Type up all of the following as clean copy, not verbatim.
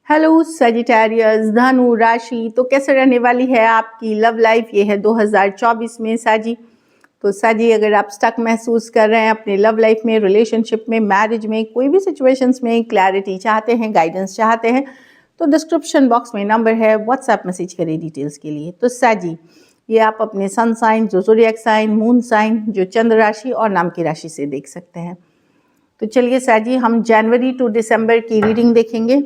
Hello Sagittarius, धनु राशि तो कैसे रहने वाली है आपकी लव लाइफ। ये है 2024 में साजी। तो साजी, अगर आप स्टक महसूस कर रहे हैं अपने लव लाइफ में, रिलेशनशिप में, मैरिज में, कोई भी सिचुएशंस में क्लैरिटी चाहते हैं, गाइडेंस चाहते हैं, तो डिस्क्रिप्शन बॉक्स में नंबर है, व्हाट्सएप मैसेज करें डिटेल्स के लिए। तो साजी, ये आप अपने सन साइन, जो ज़ोडिएक साइन, मून साइन, जो चंद्र राशि और नाम की राशि से देख सकते हैं। तो चलिए साजी, हम जनवरी टू दिसंबर की रीडिंग देखेंगे।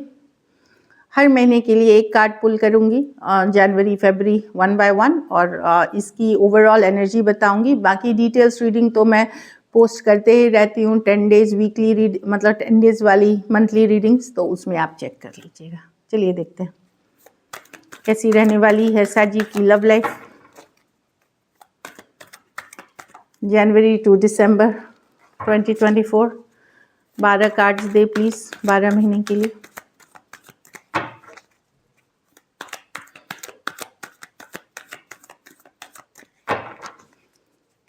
हर महीने के लिए एक कार्ड पुल करूंगी, जनवरी फरवरी 1 बाय 1, और इसकी ओवरऑल एनर्जी बताऊंगी। बाकी डिटेल्स रीडिंग तो मैं पोस्ट करते ही रहती हूँ, 10 डेज वीकली रीड, मतलब 10 डेज वाली मंथली रीडिंग्स, तो उसमें आप चेक कर लीजिएगा। चलिए देखते हैं कैसी रहने वाली है साजी की लव लाइफ जनवरी टू दिसंबर 2024। 12 कार्ड्स दे प्लीज़ 12 महीने के लिए।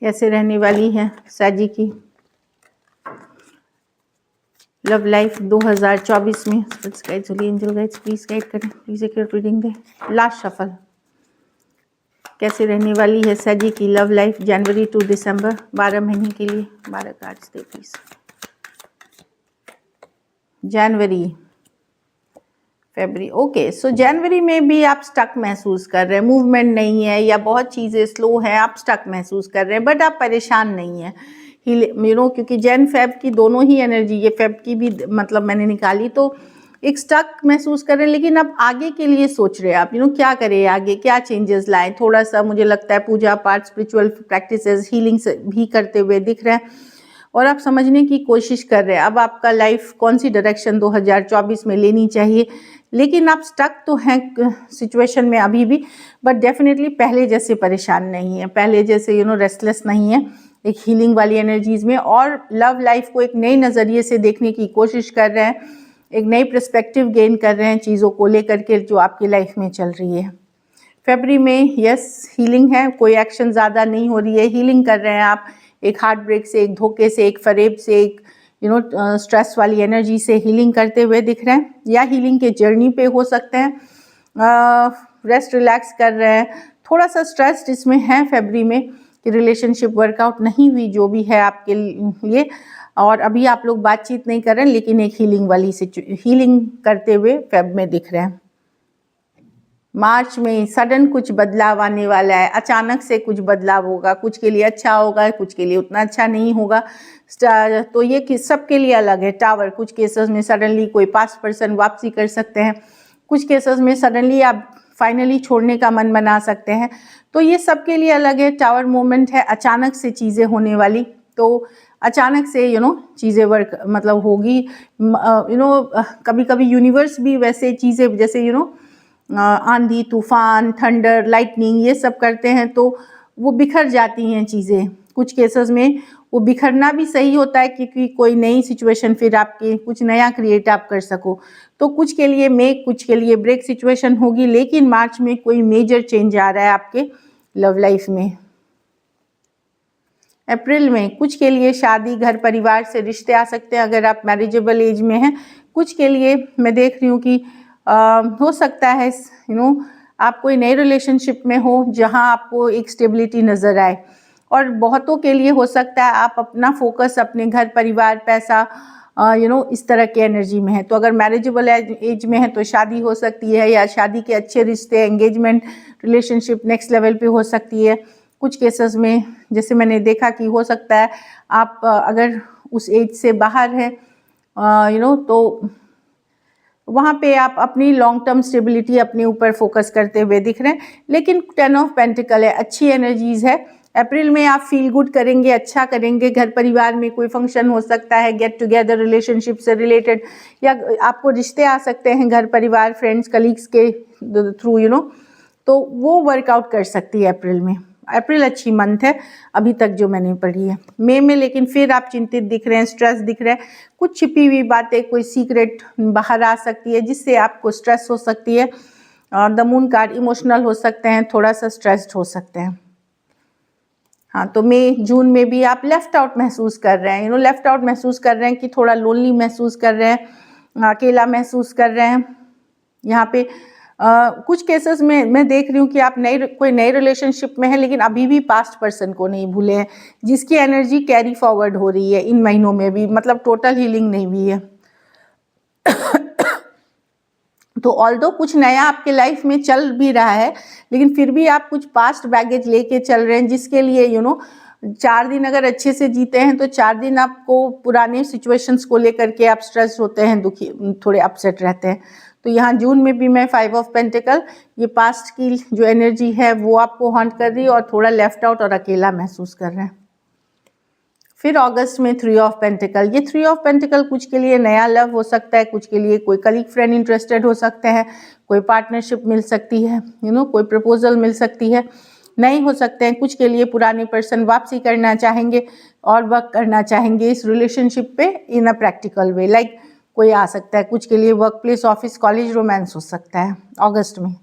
कैसे रहने वाली है साजी की लव लाइफ 2024 में। एंजल गाइड्स प्लीज गाइड करें, प्लीज एक रीडिंग दें। Last shuffle. कैसे रहने वाली है साजी की लव लाइफ जनवरी टू दिसंबर 12 महीने के लिए। 12 कार्ड्स दे प्लीज। जनवरी, फरवरी, ओके। सो जनवरी में भी आप स्टक महसूस कर रहे हैं, मूवमेंट नहीं है या बहुत चीज़ें स्लो हैं, आप स्टक महसूस कर रहे हैं, बट आप परेशान नहीं हैं। क्योंकि जैन फेब की दोनों ही एनर्जी, ये फेब की भी मतलब मैंने निकाली, तो एक स्टक महसूस कर रहे हैं, लेकिन अब आगे के लिए सोच रहे हैं आप, क्या करें आगे, क्या चेंजेस लाएं। थोड़ा सा मुझे लगता है पूजा पाठ, स्पिरिचुअल प्रैक्टिसेस, हीलिंग्स भी करते हुए दिख रहे हैं, और आप समझने की कोशिश कर रहे हैं अब आपका लाइफ कौन सी डायरेक्शन 2024 में लेनी चाहिए। लेकिन आप स्टक तो हैं सिचुएशन में अभी भी, बट डेफिनेटली पहले जैसे परेशान नहीं है, पहले जैसे रेस्टलेस नहीं है। एक हीलिंग वाली एनर्जीज में, और लव लाइफ को एक नए नज़रिए से देखने की कोशिश कर रहे हैं, एक नई पर्सपेक्टिव गेन कर रहे हैं चीज़ों को लेकर के जो आपकी लाइफ में चल रही है। फरवरी में यस हीलिंग है, कोई एक्शन ज़्यादा नहीं हो रही है, हीलिंग कर रहे हैं आप, एक हार्ट ब्रेक से, एक धोखे से, एक फरेब से, एक स्ट्रेस वाली एनर्जी से हीलिंग करते हुए दिख रहे हैं, या हीलिंग के जर्नी पे हो सकते हैं। रेस्ट रिलैक्स कर रहे हैं, थोड़ा सा स्ट्रेस इसमें है फरवरी में कि रिलेशनशिप वर्कआउट नहीं हुई जो भी है आपके लिए, और अभी आप लोग बातचीत नहीं कर रहे हैं, लेकिन एक हीलिंग वाली हीलिंग करते हुए फेब में दिख रहे हैं। मार्च में सडन कुछ बदलाव आने वाला है, अचानक से कुछ बदलाव होगा, कुछ के लिए अच्छा होगा, कुछ के लिए उतना अच्छा नहीं होगा। तो ये सबके लिए अलग है। टावर, कुछ केसेस में सडनली कोई पास्ट पर्सन वापसी कर सकते हैं, कुछ केसेस में सडनली आप फाइनली छोड़ने का मन बना सकते हैं, तो ये सबके लिए अलग है। टावर मोमेंट है, अचानक से चीज़ें होने वाली, तो अचानक से चीज़ें वर्क मतलब होगी। कभी कभी यूनिवर्स भी वैसे चीज़ें जैसे आंधी, तूफान, थंडर, लाइटनिंग, ये सब करते हैं तो वो बिखर जाती हैं चीज़ें। कुछ केसेस में वो बिखरना भी सही होता है, क्योंकि कोई नई सिचुएशन फिर आपके कुछ नया क्रिएट आप कर सको। तो कुछ के लिए मेक, कुछ के लिए ब्रेक सिचुएशन होगी, लेकिन मार्च में कोई मेजर चेंज आ रहा है आपके लव लाइफ में। अप्रैल में कुछ के लिए शादी, घर परिवार से रिश्ते आ सकते हैं अगर आप मैरिजेबल एज में हैं। कुछ के लिए मैं देख रही हूँ कि हो सकता है आप कोई नए रिलेशनशिप में हो जहां आपको एक स्टेबिलिटी नज़र आए, और बहुतों के लिए हो सकता है आप अपना फोकस अपने घर परिवार, पैसा, इस तरह के एनर्जी में है। तो अगर मैरिजेबल एज में है तो शादी हो सकती है, या शादी के अच्छे रिश्ते, एंगेजमेंट, रिलेशनशिप नेक्स्ट लेवल पे हो सकती है। कुछ केसेस में जैसे मैंने देखा कि हो सकता है आप अगर उस एज से बाहर हैं तो वहाँ पे आप अपनी लॉन्ग टर्म स्टेबिलिटी अपने ऊपर फोकस करते हुए दिख रहे हैं। लेकिन 10 ऑफ पेंटिकल है, अच्छी एनर्जीज है। अप्रैल में आप फील गुड करेंगे, अच्छा करेंगे। घर परिवार में कोई फंक्शन हो सकता है, गेट टुगेदर रिलेशनशिप से रिलेटेड, या आपको रिश्ते आ सकते हैं घर परिवार, फ्रेंड्स, कलीग्स के थ्रू तो वो वर्कआउट कर सकती है अप्रैल में। अप्रैल अच्छी मंथ है अभी तक जो मैंने पढ़ी है। मई में लेकिन फिर आप चिंतित दिख रहे हैं, स्ट्रेस दिख रहा है, कुछ छिपी हुई बातें, कोई सीक्रेट बाहर आ सकती है जिससे आपको स्ट्रेस हो सकती है। द मून कार्ड, इमोशनल हो सकते हैं, थोड़ा सा स्ट्रेस्ड हो सकते हैं। हाँ, तो मई जून में भी आप लेफ्ट आउट महसूस कर रहे हैं, लेफ्ट आउट महसूस कर रहे हैं कि थोड़ा लोनली महसूस कर रहे हैं, अकेला महसूस कर रहे हैं। यहाँ पे कुछ केसेस में मैं देख रही हूँ कि आप कोई नई रिलेशनशिप में है, लेकिन अभी भी पास्ट पर्सन को नहीं भूले हैं, जिसकी एनर्जी कैरी फॉरवर्ड हो रही है इन महीनों में भी, मतलब टोटल हीलिंग नहीं हुई है। तो ऑल्दो कुछ नया आपके लाइफ में चल भी रहा है, लेकिन फिर भी आप कुछ पास्ट बैगेज लेके चल रहे हैं, जिसके लिए 4 दिन अगर अच्छे से जीते हैं तो 4 दिन आपको पुराने सिचुएशंस को लेकर के आप स्ट्रेस होते हैं, दुखी, थोड़े अपसेट रहते हैं। तो यहाँ जून में भी मैं 5 ऑफ पेंटिकल, ये पास्ट की जो एनर्जी है वो आपको हॉन्ट कर रही है और थोड़ा लेफ्ट आउट और अकेला महसूस कर रहे हैं। फिर अगस्त में 3 ऑफ पेंटिकल, ये 3 ऑफ पेंटिकल कुछ के लिए नया लव हो सकता है, कुछ के लिए कोई कलीग फ्रेंड इंटरेस्टेड हो सकते हैं, कोई पार्टनरशिप मिल सकती है, कोई प्रपोजल मिल सकती है, नहीं हो सकते हैं। कुछ के लिए पुराने पर्सन वापसी करना चाहेंगे और वर्क करना चाहेंगे इस रिलेशनशिप पे इन अ प्रैक्टिकल वे, लाइक कोई आ सकता है। कुछ के लिए work place, office, college, romance हो सकता है अगस्त में।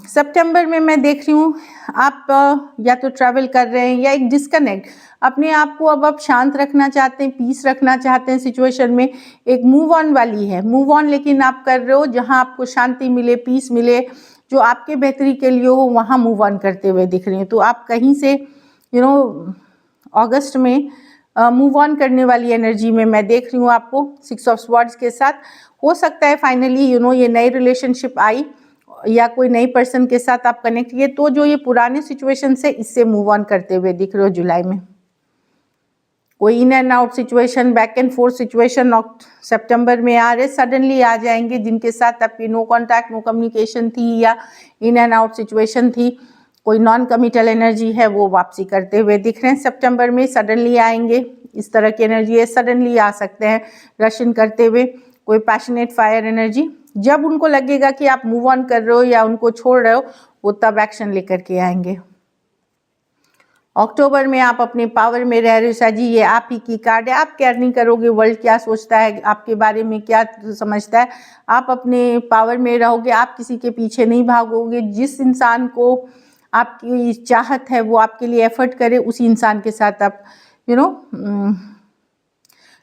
सितंबर में मैं देख रही हूँ आप या तो ट्रैवल कर रहे हैं या एक डिस्कनेक्ट, अपने आप को अब आप शांत रखना चाहते हैं, पीस रखना चाहते हैं सिचुएशन में, एक मूव ऑन वाली है। मूव ऑन लेकिन आप कर रहे हो जहाँ आपको शांति मिले, पीस मिले, जो आपके बेहतरी के लिए हो, वहाँ मूव ऑन करते हुए दिख रही हैं। तो आप कहीं से अगस्त में मूव ऑन करने वाली एनर्जी में मैं देख रही हूँ आपको 6 ऑफ स्वॉर्ड्स के साथ। हो सकता है फाइनली ये नई रिलेशनशिप आई या कोई नई पर्सन के साथ आप कनेक्ट किए, तो जो ये पुराने सिचुएशन से इससे मूव ऑन करते हुए दिख रहे हो जुलाई में। कोई in and out situation, back and forth situation सितंबर में आ रहे, सडनली आ जाएंगे, जिनके साथ आपकी नो कॉन्टैक्ट, नो कम्युनिकेशन थी या इन एंड आउट सिचुएशन थी, कोई नॉन कमिटल एनर्जी है, वो वापसी करते हुए दिख रहे हैं। सितंबर में सडनली आएंगे, इस तरह की एनर्जी है, सडनली आ सकते हैं रशियन करते हुए। कोई पैशनेट फायर एनर्जी, जब उनको लगेगा कि आप मूव ऑन कर रहे हो या उनको छोड़ रहे हो, वो तब एक्शन लेकर के आएंगे। अक्टूबर में आप अपने पावर में रह रहे हो, साजी ये आप ही की कार्ड है। आप केयर नहीं करोगे वर्ल्ड क्या सोचता है आपके बारे में, क्या समझता है, आप अपने पावर में रहोगे, आप किसी के पीछे नहीं भागोगे। जिस इंसान को आपकी चाहत है वो आपके लिए एफर्ट करे, उसी इंसान के साथ आप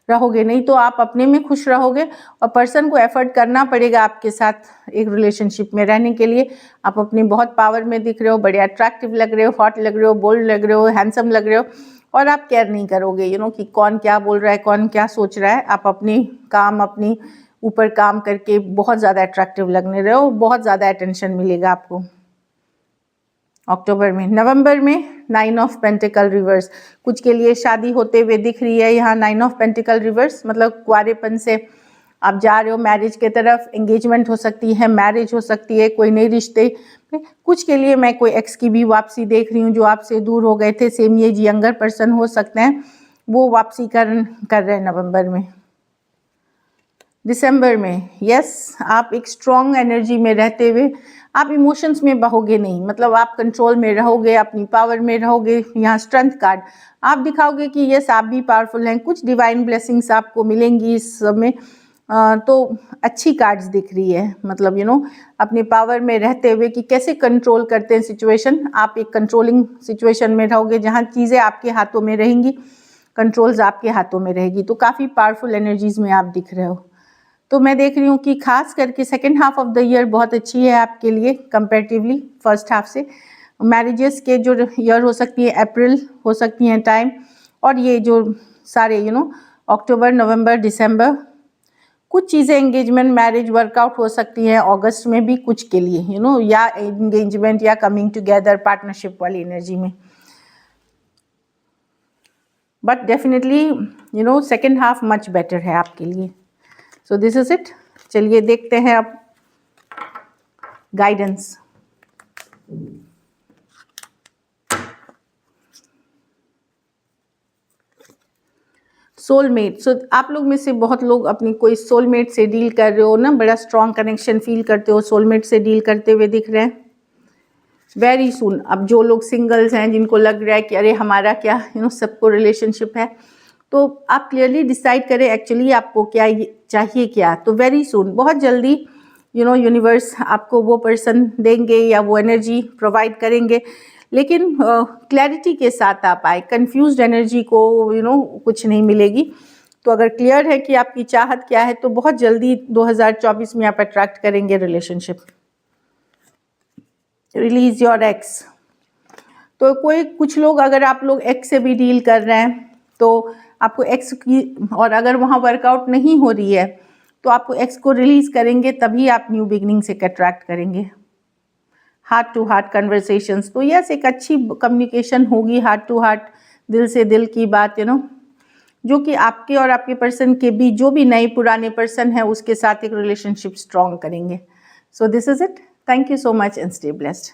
रहोगे, नहीं तो आप अपने में खुश रहोगे और पर्सन को एफर्ट करना पड़ेगा आपके साथ एक रिलेशनशिप में रहने के लिए। आप अपने बहुत पावर में दिख रहे हो, बड़े अट्रैक्टिव लग रहे हो, हॉट लग रहे हो, बोल्ड लग रहे हो, हैंडसम लग रहे हो, और आप केयर नहीं करोगे कि कौन क्या बोल रहा है, कौन क्या सोच रहा है। आप अपनी ऊपर काम करके बहुत ज़्यादा अट्रैक्टिव लगने रहे हो, बहुत ज़्यादा अटेंशन मिलेगा आपको अक्टूबर में। नवंबर में 9 ऑफ पेंटिकल रिवर्स, कुछ के लिए शादी होते हुए दिख रही है यहाँ। 9 ऑफ पेंटिकल रिवर्स मतलब कुआरेपन से आप जा रहे हो मैरिज के तरफ, एंगेजमेंट हो सकती है, मैरिज हो सकती है, कोई नए रिश्ते। कुछ के लिए मैं कोई एक्स की भी वापसी देख रही हूँ, जो आपसे दूर हो गए थे, सेम एज यंगर पर्सन हो सकते हैं, वो वापसी कर रहे हैं नवंबर में। दिसंबर में आप एक स्ट्रॉन्ग एनर्जी में रहते हुए आप इमोशंस में बहोगे नहीं, मतलब आप कंट्रोल में रहोगे, अपनी पावर में रहोगे। यहाँ स्ट्रेंथ कार्ड आप दिखाओगे कि आप भी पावरफुल हैं। कुछ डिवाइन ब्लेसिंग्स आपको मिलेंगी इस समय, तो अच्छी कार्ड्स दिख रही है, मतलब अपने पावर में रहते हुए कि कैसे कंट्रोल करते हैं सिचुएशन। आप एक कंट्रोलिंग सिचुएशन में रहोगे जहाँ चीज़ें आपके हाथों में रहेंगी, कंट्रोल्स आपके हाथों में रहेगी, तो काफ़ी पावरफुल एनर्जीज में आप दिख रहे हो। तो मैं देख रही हूँ कि खास करके second half of the year बहुत अच्छी है आपके लिए कंपैरेटिवली फर्स्ट हाफ से। मैरिजेस के जो ईयर हो सकती है, अप्रैल हो सकती हैं टाइम, और ये जो सारे अक्टूबर, नवंबर, दिसंबर, कुछ चीज़ें एंगेजमेंट, मैरिज, वर्कआउट हो सकती हैं अगस्त में भी कुछ के लिए या एंगेजमेंट या कमिंग टुगेदर, पार्टनरशिप वाली एनर्जी में। But definitely second half much better है आपके लिए। So this is it. चलिए देखते हैं अब गाइडेंस। सोलमेट, आप लोग में से बहुत लोग अपनी कोई सोलमेट से डील कर रहे हो ना, बड़ा स्ट्रॉन्ग कनेक्शन फील करते हो, सोलमेट से डील करते हुए दिख रहे हैं वेरी सून। अब जो लोग सिंगल्स हैं, जिनको लग रहा है कि अरे हमारा क्या सबको रिलेशनशिप है, तो आप क्लियरली डिसाइड करें एक्चुअली आपको क्या चाहिए क्या। तो वेरी सून, बहुत जल्दी यूनिवर्स आपको वो पर्सन देंगे या वो एनर्जी प्रोवाइड करेंगे, लेकिन क्लैरिटी के साथ आप आए। कंफ्यूज्ड एनर्जी को कुछ नहीं मिलेगी। तो अगर क्लियर है कि आपकी चाहत क्या है तो बहुत जल्दी 2024 में आप अट्रैक्ट करेंगे रिलेशनशिप। Release your x. तो कुछ लोग, अगर आप लोग एक्स से भी डील कर रहे हैं तो आपको एक्स की, और अगर वहाँ वर्कआउट नहीं हो रही है तो आपको एक्स को रिलीज करेंगे, तभी आप न्यू बिगनिंग से अट्रैक्ट करेंगे। हार्ट टू हार्ट कन्वर्सेशंस, तो यस एक अच्छी कम्युनिकेशन होगी, हार्ट टू हार्ट, दिल से दिल की बात, जो कि आपके और आपके पर्सन के बीच, जो भी नए पुराने पर्सन है उसके साथ एक रिलेशनशिप स्ट्रॉन्ग करेंगे। So this is it. Thank you so much and stay blessed.